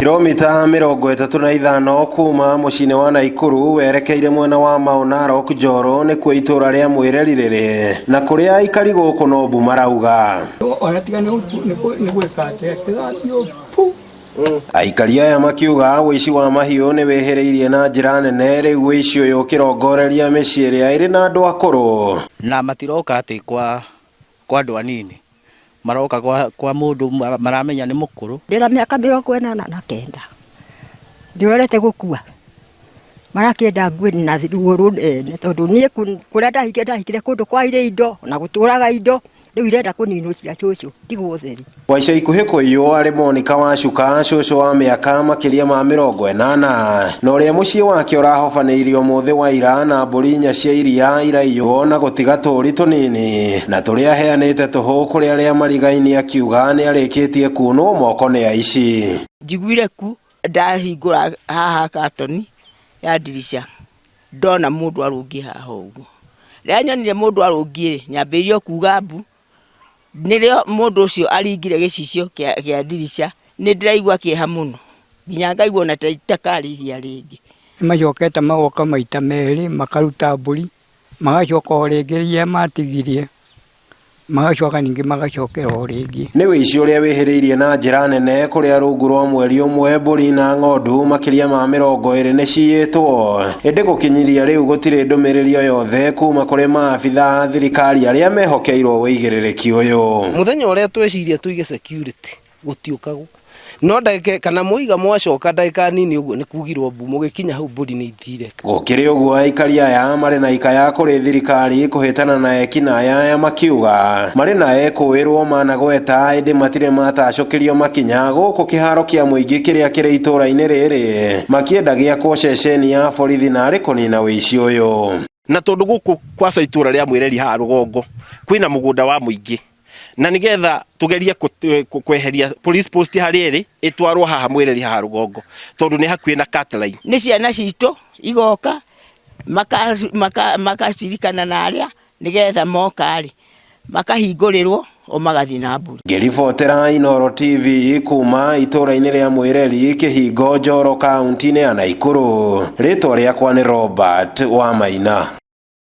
Kilomita 35 kuma mucine wa Naikuru werekeire mwena wa Mau Narok Njoro ni kuo itura ria Mwireri riri na kuria aikari guku no mbu marauga aikari aya makiuga wici wa mahiu ni wehereirie na njira nene riu wici uyu kirongoreria micii iria iri na andu akuru na matiroka ati kwa andu anini maroka kwa mundu maramenya ni mukuru ndira miaka 49 ndirorete gukua marakienda ngwini na ruo ni tondu nie kuria ndahikire kundu kwa ire indo na guturaga indo riu irenda kuninu cia cucu tigwo theri wa ica ikuhi kuiyo ari Monica Wacuka cucu wa miaka makiria ma 80 na uria mucii wake urahofaniirio muthi wa ira na mburi inya cia iria iraiyo na gutiga turi tunini na turia heanite tuhu kuri aria marigainie akiuga ni arikitie kunwo moko ni aici njiguire ku ndahingura haha katoni ya dirisha ndona mundu arungi haha uguo ria nyonire mundu arungi nyambirio kuga mbu nirio mundu ucio aringire gicicio kia dirisha ni ndiraigua kieha muno nginya ngaigua na takarihia ringi macokete magoka maita meri makaruta mburi magacoka ringiria matigirie magacoka ningi magacokera ringi ni wici uria wehereirie na njira nene kuria rungu rwa mweri umwe mburi na ng'ondu makiria ma 20 ni ciitwo indi gukinyiria riu gutire ndumiriri o yothe kuma kuri maabitha thirikari aria mehokeirwo wigiririki uyu muthenya uria tweciria tuige security gutiukagu no ndagika kana muiga mwacoka ndagika nini uguo ni kugirwo mbu mugikinya hau mburi ni ithire gukiri uguo aikari aya mari na ikaya kuri thirikari kuhitana na ekinaya ya makiuga mari na ekuirwo managweta indi matire matacokirio makinya guku kiharo kia muingi kiria kiri itura-ini riri makiendagia kwa ceceni ya borithi na ari kunina wici uyu na tondu guku kwa itura ria Mwireri ha rugongo kwina mugunda wa muingi na nigetha tugeria kweheria police post hari iri itwarwo haha Mwireri ha rugongo tondu ni hakuhi na catline ni ciana citu igoka makacirikana na aria nigetha mokari makahingurirwo o magathi na mburi ngiribotera Inooro TV kuma itura-ini ria Mwireri Kihingo Njoro kaunti-ini ya Naikuru ritwa riakwa ni Robert Wamaina.